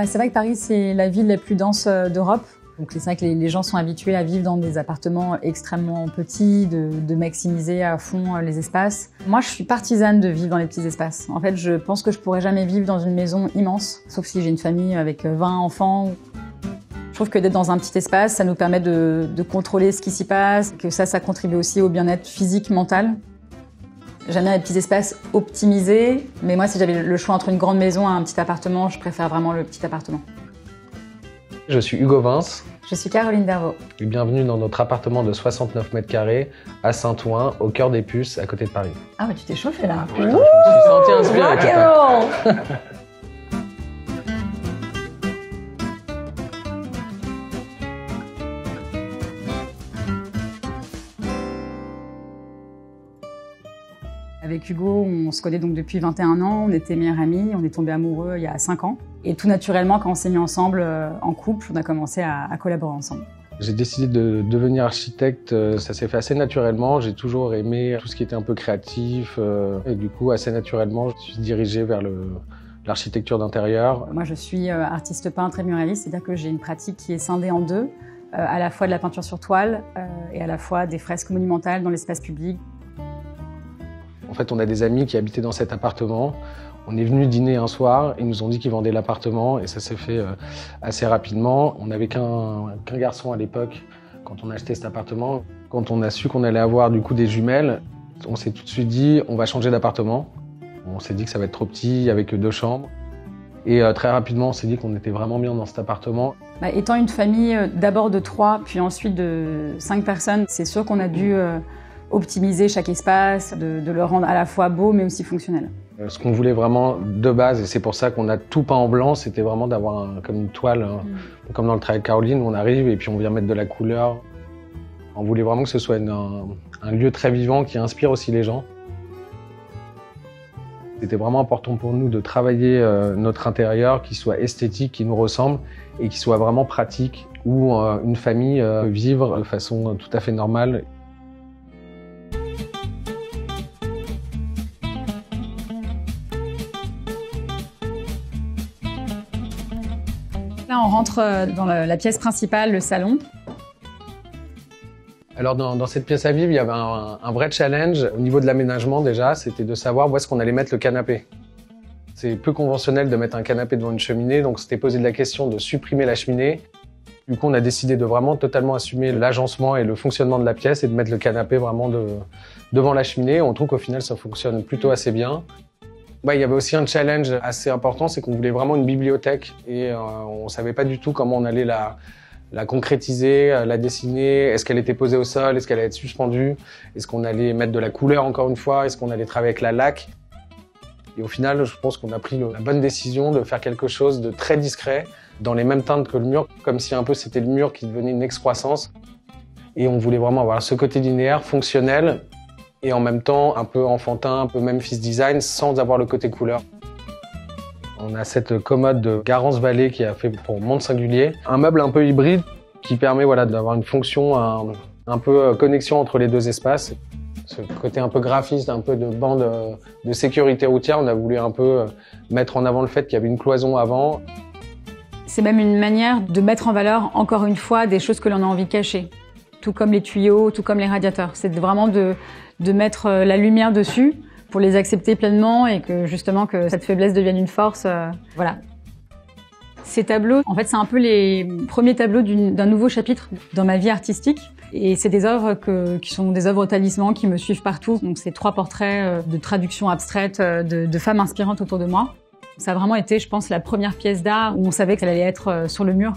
C'est vrai que Paris, c'est la ville la plus dense d'Europe. Donc c'est vrai que les gens sont habitués à vivre dans des appartements extrêmement petits, de maximiser à fond les espaces. Moi, je suis partisane de vivre dans les petits espaces. En fait, je pense que je pourrais jamais vivre dans une maison immense, sauf si j'ai une famille avec 20 enfants. Je trouve que d'être dans un petit espace, ça nous permet de contrôler ce qui s'y passe, que ça contribue aussi au bien-être physique, mental. J'aime bien les petits espaces optimisés, mais moi, si j'avais le choix entre une grande maison et un petit appartement, je préfère vraiment le petit appartement. Je suis Hugo Vince. Je suis Caroline Darvaux. Et bienvenue dans notre appartement de 69 mètres carrés à Saint-Ouen, au cœur des Puces, à côté de Paris. Ah, mais tu t'es chauffé là. Je me suis senti inspiré. Avec Hugo, on se connaît donc depuis 21 ans, on était meilleurs amis, on est tombés amoureux il y a 5 ans. Et tout naturellement, quand on s'est mis ensemble en couple, on a commencé à collaborer ensemble. J'ai décidé de devenir architecte, ça s'est fait assez naturellement. J'ai toujours aimé tout ce qui était un peu créatif. Et du coup, assez naturellement, je suis dirigé vers l'architecture d'intérieur. Moi, je suis artiste peintre et muraliste, c'est-à-dire que j'ai une pratique qui est scindée en deux, à la fois de la peinture sur toile et à la fois des fresques monumentales dans l'espace public. En fait, on a des amis qui habitaient dans cet appartement. On est venu dîner un soir, ils nous ont dit qu'ils vendaient l'appartement et ça s'est fait assez rapidement. On n'avait qu'un garçon à l'époque quand on a acheté cet appartement. Quand on a su qu'on allait avoir du coup des jumelles, on s'est tout de suite dit on va changer d'appartement. On s'est dit que ça va être trop petit avec 2 chambres. Et très rapidement, on s'est dit qu'on était vraiment bien dans cet appartement. Étant une famille d'abord de 3, puis ensuite de 5 personnes, c'est sûr qu'on a dû optimiser chaque espace, de le rendre à la fois beau mais aussi fonctionnel. Ce qu'on voulait vraiment de base, et c'est pour ça qu'on a tout peint en blanc, c'était vraiment d'avoir comme une toile, comme dans le travail de Caroline, où on arrive et puis on vient mettre de la couleur. On voulait vraiment que ce soit un lieu très vivant qui inspire aussi les gens. C'était vraiment important pour nous de travailler notre intérieur, qui soit esthétique, qui nous ressemble et qui soit vraiment pratique, où une famille peut vivre de façon tout à fait normale. Là, on rentre dans la pièce principale, le salon. Alors dans cette pièce à vivre, il y avait un vrai challenge au niveau de l'aménagement déjà, c'était de savoir où est-ce qu'on allait mettre le canapé. C'est peu conventionnel de mettre un canapé devant une cheminée, donc c'était posé la question de supprimer la cheminée. Du coup, on a décidé de vraiment totalement assumer l'agencement et le fonctionnement de la pièce et de mettre le canapé vraiment devant la cheminée. On trouve qu'au final, ça fonctionne plutôt assez bien. Il y avait aussi un challenge assez important, c'est qu'on voulait vraiment une bibliothèque et on savait pas du tout comment on allait la concrétiser, la dessiner. Est-ce qu'elle était posée au sol? Est-ce qu'elle allait être suspendue? Est-ce qu'on allait mettre de la couleur encore une fois? Est-ce qu'on allait travailler avec la laque? Et au final, je pense qu'on a pris la bonne décision de faire quelque chose de très discret, dans les mêmes teintes que le mur, comme si un peu c'était le mur qui devenait une excroissance. Et on voulait vraiment avoir ce côté linéaire, fonctionnel, et en même temps un peu enfantin, un peu Memphis design, sans avoir le côté couleur. On a cette commode de Garance Vallée qui a fait pour Monde Singulier, un meuble un peu hybride qui permet d'avoir une fonction un peu connexion entre les 2 espaces. Ce côté un peu graphiste, un peu de bande de sécurité routière, on a voulu un peu mettre en avant le fait qu'il y avait une cloison avant. C'est même une manière de mettre en valeur, encore une fois, des choses que l'on a envie de cacher. Tout comme les tuyaux, tout comme les radiateurs. C'est vraiment de mettre la lumière dessus pour les accepter pleinement et que justement que cette faiblesse devienne une force. Voilà. Ces tableaux, en fait, c'est un peu les premiers tableaux d'un nouveau chapitre dans ma vie artistique. Et c'est des œuvres qui sont des œuvres talismans qui me suivent partout. Donc c'est 3 portraits de traduction abstraite de femmes inspirantes autour de moi. Ça a vraiment été, je pense, la première pièce d'art où on savait qu'elle allait être sur le mur.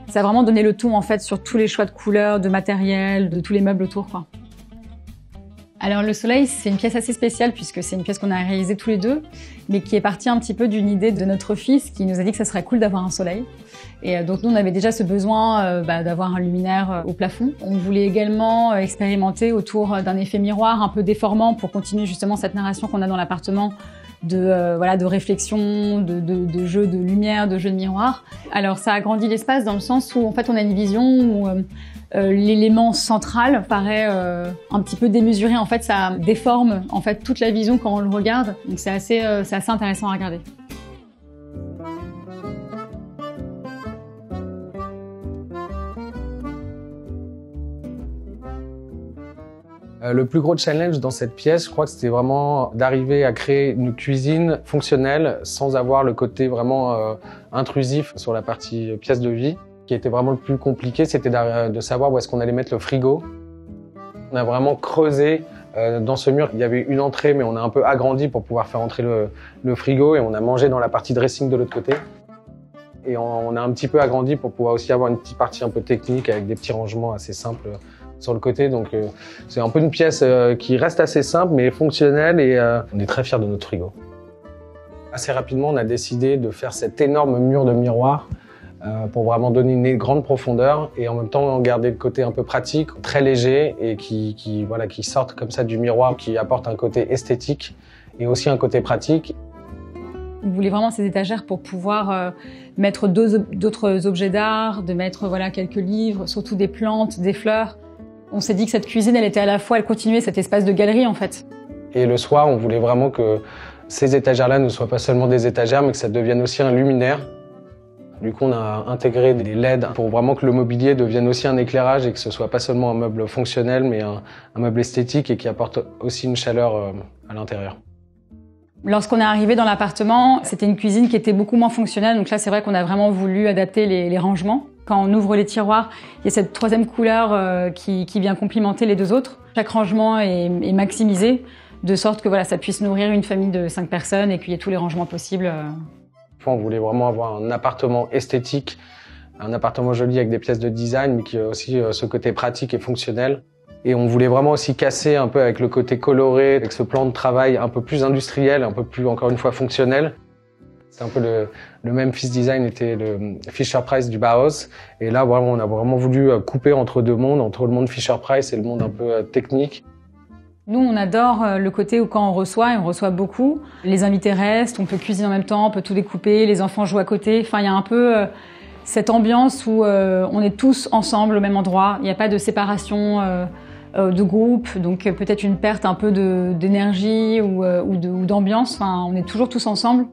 Ça a vraiment donné le ton, en fait, sur tous les choix de couleurs, de matériel, de tous les meubles autour, quoi. Alors le soleil, c'est une pièce assez spéciale puisque c'est une pièce qu'on a réalisée tous les 2, mais qui est partie un petit peu d'une idée de notre fils qui nous a dit que ça serait cool d'avoir un soleil. Et donc nous, on avait déjà ce besoin d'avoir un luminaire au plafond. On voulait également expérimenter autour d'un effet miroir un peu déformant pour continuer justement cette narration qu'on a dans l'appartement de réflexion, de jeu de lumière, de jeu de miroir. Alors ça agrandit l'espace dans le sens où en fait on a une vision où l'élément central paraît un petit peu démesuré. En fait, ça déforme en fait toute la vision quand on le regarde. Donc c'est assez intéressant à regarder. Le plus gros challenge dans cette pièce, je crois que c'était vraiment d'arriver à créer une cuisine fonctionnelle sans avoir le côté vraiment intrusif sur la partie pièce de vie. Ce qui était vraiment le plus compliqué, c'était de savoir où est-ce qu'on allait mettre le frigo. On a vraiment creusé dans ce mur. Il y avait une entrée, mais on a un peu agrandi pour pouvoir faire entrer le frigo et on a mangé dans la partie dressing de l'autre côté. Et on a un petit peu agrandi pour pouvoir aussi avoir une petite partie un peu technique avec des petits rangements assez simples sur le côté. Donc c'est un peu une pièce qui reste assez simple mais fonctionnelle et on est très fiers de notre frigo. Assez rapidement, on a décidé de faire cet énorme mur de miroir pour vraiment donner une grande profondeur et en même temps garder le côté un peu pratique, très léger et qui sorte comme ça du miroir, qui apporte un côté esthétique et aussi un côté pratique. On voulait vraiment ces étagères pour pouvoir mettre d'autres objets d'art, de mettre quelques livres, surtout des plantes, des fleurs. On s'est dit que cette cuisine, elle continuait cet espace de galerie en fait. Et le soir, on voulait vraiment que ces étagères-là ne soient pas seulement des étagères, mais que ça devienne aussi un luminaire. Du coup, on a intégré des LED pour vraiment que le mobilier devienne aussi un éclairage et que ce soit pas seulement un meuble fonctionnel, mais un meuble esthétique et qui apporte aussi une chaleur à l'intérieur. Lorsqu'on est arrivé dans l'appartement, c'était une cuisine qui était beaucoup moins fonctionnelle. Donc là, c'est vrai qu'on a vraiment voulu adapter les rangements. Quand on ouvre les tiroirs, il y a cette troisième couleur qui vient complimenter les deux autres. Chaque rangement est maximisé, de sorte que ça puisse nourrir une famille de 5 personnes et qu'il y ait tous les rangements possibles. On voulait vraiment avoir un appartement esthétique, un appartement joli avec des pièces de design, mais qui a aussi ce côté pratique et fonctionnel. Et on voulait vraiment aussi casser un peu avec le côté coloré, avec ce plan de travail un peu plus industriel, un peu plus, encore une fois, fonctionnel. C'est un peu le Memphis Design était le Fisher-Price du Bauhaus. Et là, vraiment, on a vraiment voulu couper entre deux mondes, entre le monde Fisher-Price et le monde un peu technique. Nous, on adore le côté où quand on reçoit beaucoup, les invités restent, on peut cuisiner en même temps, on peut tout découper, les enfants jouent à côté. Enfin, il y a un peu cette ambiance où on est tous ensemble au même endroit. Il n'y a pas de séparation de groupe, donc peut-être une perte un peu d'énergie ou d'ambiance. Enfin, on est toujours tous ensemble.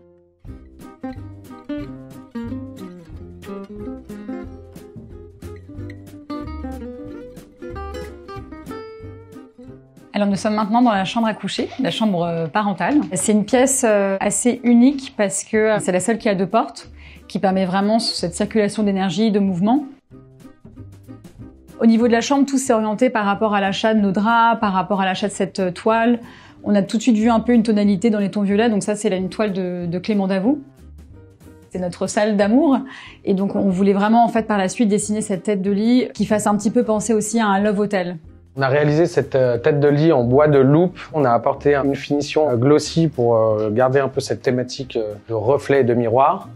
Alors nous sommes maintenant dans la chambre à coucher, la chambre parentale. C'est une pièce assez unique parce que c'est la seule qui a 2 portes, qui permet vraiment cette circulation d'énergie, de mouvement. Au niveau de la chambre, tout s'est orienté par rapport à l'achat de nos draps, par rapport à l'achat de cette toile. On a tout de suite vu un peu une tonalité dans les tons violets, donc ça c'est une toile de Clément Davout. C'est notre salle d'amour et donc on voulait vraiment en fait par la suite dessiner cette tête de lit qui fasse un petit peu penser aussi à un love hotel. On a réalisé cette tête de lit en bois de loupe. On a apporté une finition glossy pour garder un peu cette thématique de reflet et de miroir.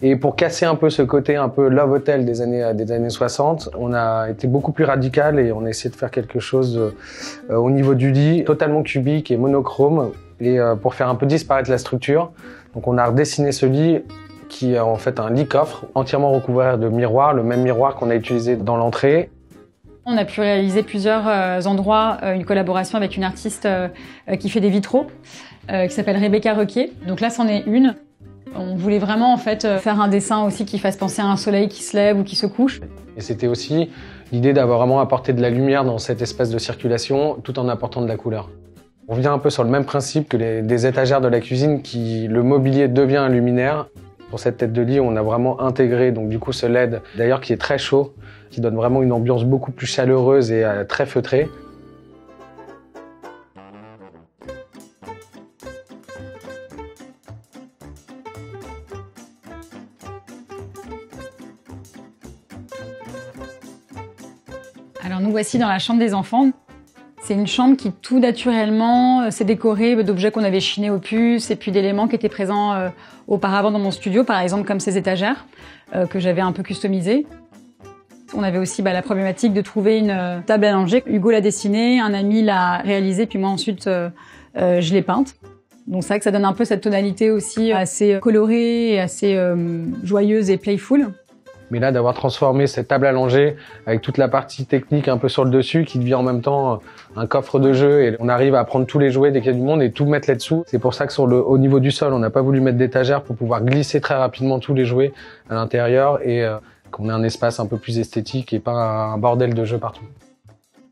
Et pour casser un peu ce côté un peu love hotel des années 60, on a été beaucoup plus radical et on a essayé de faire quelque chose au niveau du lit, totalement cubique et monochrome, et pour faire un peu disparaître la structure. Donc on a redessiné ce lit qui est en fait un lit coffre entièrement recouvert de miroirs, le même miroir qu'on a utilisé dans l'entrée. On a pu réaliser plusieurs endroits, une collaboration avec une artiste qui fait des vitraux, qui s'appelle Rebecca Requier. Donc là, c'en est une. On voulait vraiment en fait faire un dessin aussi qui fasse penser à un soleil qui se lève ou qui se couche. Et c'était aussi l'idée d'avoir vraiment apporté de la lumière dans cet espace de circulation tout en apportant de la couleur. On vient un peu sur le même principe que des étagères de la cuisine le mobilier devient un luminaire. Pour cette tête de lit, on a vraiment intégré donc du coup ce LED, d'ailleurs qui est très chaud, qui donne vraiment une ambiance beaucoup plus chaleureuse et très feutrée. Alors nous voici dans la chambre des enfants. C'est une chambre qui tout naturellement s'est décorée d'objets qu'on avait chinés au puce et puis d'éléments qui étaient présents auparavant dans mon studio, par exemple comme ces étagères que j'avais un peu customisées. On avait aussi la problématique de trouver une table à langer. Hugo l'a dessinée, un ami l'a réalisée, puis moi ensuite je l'ai peinte. Donc c'est vrai que ça donne un peu cette tonalité aussi assez colorée et assez joyeuse et playful. Mais là, d'avoir transformé cette table à langer avec toute la partie technique un peu sur le dessus qui devient en même temps un coffre de jeu et on arrive à prendre tous les jouets dès qu'il y a du monde et tout mettre là-dessous. C'est pour ça que au niveau du sol, on n'a pas voulu mettre d'étagère pour pouvoir glisser très rapidement tous les jouets à l'intérieur et qu'on ait un espace un peu plus esthétique et pas un bordel de jeux partout.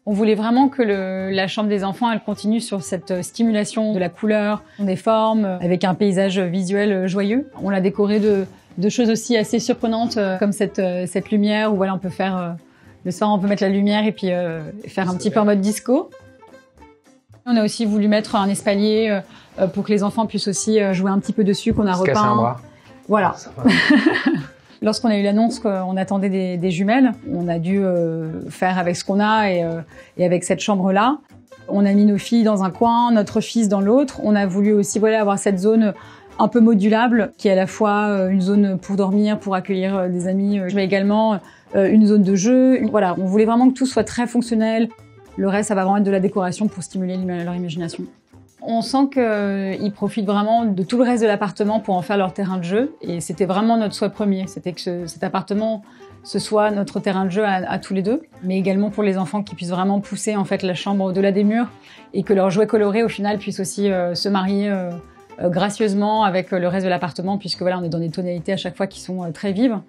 On voulait vraiment que la chambre des enfants, elle continue sur cette stimulation de la couleur, des formes, avec un paysage visuel joyeux. On l'a décoré de choses aussi assez surprenantes, comme cette lumière où voilà, on peut faire le soir, on peut mettre la lumière et puis faire un petit peu en mode disco. On a aussi voulu mettre un espalier pour que les enfants puissent aussi jouer un petit peu dessus, qu'on a repeint. Se casser un bras. Voilà. Lorsqu'on a eu l'annonce qu'on attendait des jumelles, on a dû faire avec ce qu'on a et avec cette chambre-là. On a mis nos filles dans un coin, notre fils dans l'autre. On a voulu aussi voilà, avoir cette zone un peu modulable, qui est à la fois une zone pour dormir, pour accueillir des amis, mais également une zone de jeu. Voilà, on voulait vraiment que tout soit très fonctionnel. Le reste, ça va vraiment être de la décoration pour stimuler leur imagination. On sent qu'ils profitent vraiment de tout le reste de l'appartement pour en faire leur terrain de jeu. Et c'était vraiment notre souhait premier. C'était que cet appartement, ce soit notre terrain de jeu à tous les deux. Mais également pour les enfants qui puissent vraiment pousser en fait la chambre au-delà des murs. Et que leurs jouets colorés, au final, puissent aussi se marier gracieusement avec le reste de l'appartement. Puisque voilà, on est dans des tonalités à chaque fois qui sont très vives.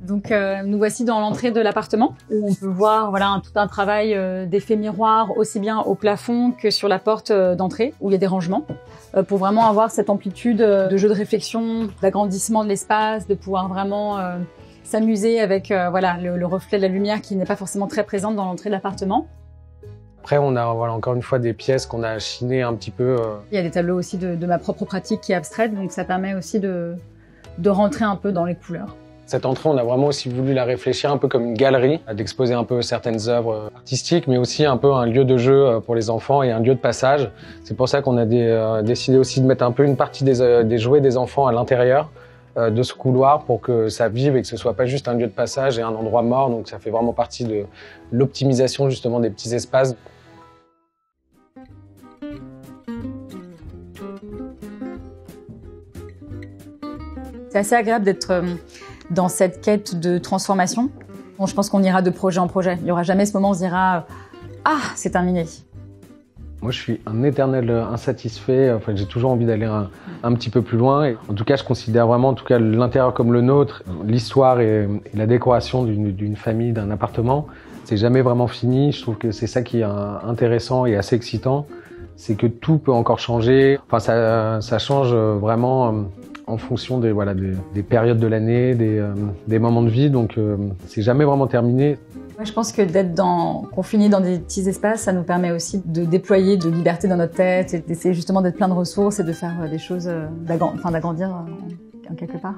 Donc nous voici dans l'entrée de l'appartement où on peut voir voilà tout un travail d'effet miroir aussi bien au plafond que sur la porte d'entrée où il y a des rangements pour vraiment avoir cette amplitude de jeu de réflexion, d'agrandissement de l'espace, de pouvoir vraiment s'amuser avec voilà le reflet de la lumière qui n'est pas forcément très présente dans l'entrée de l'appartement. Après, on a voilà, encore une fois des pièces qu'on a chinées un petit peu. Il y a des tableaux aussi de ma propre pratique qui est abstraite, donc ça permet aussi de rentrer un peu dans les couleurs. Cette entrée, on a vraiment aussi voulu la réfléchir un peu comme une galerie, d'exposer un peu certaines œuvres artistiques, mais aussi un peu un lieu de jeu pour les enfants et un lieu de passage. C'est pour ça qu'on a décidé aussi de mettre un peu une partie des jouets des enfants à l'intérieur de ce couloir pour que ça vive et que ce soit pas juste un lieu de passage et un endroit mort. Donc ça fait vraiment partie de l'optimisation justement des petits espaces. C'est assez agréable d'être dans cette quête de transformation. Bon, je pense qu'on ira de projet en projet. Il n'y aura jamais ce moment où on se dira « Ah, c'est terminé ». Moi, je suis un éternel insatisfait. Enfin, j'ai toujours envie d'aller un petit peu plus loin. Et en tout cas, je considère vraiment, en tout cas, l'intérieur comme le nôtre, l'histoire et la décoration d'une famille, d'un appartement. C'est jamais vraiment fini. Je trouve que c'est ça qui est intéressant et assez excitant. C'est que tout peut encore changer. Enfin, ça change vraiment en fonction des périodes de l'année, des moments de vie. Donc, c'est jamais vraiment terminé. Moi, je pense que d'être confiné dans des petits espaces, ça nous permet aussi de déployer de liberté dans notre tête et d'essayer justement d'être plein de ressources et de faire des choses, d'agrandir en quelque part.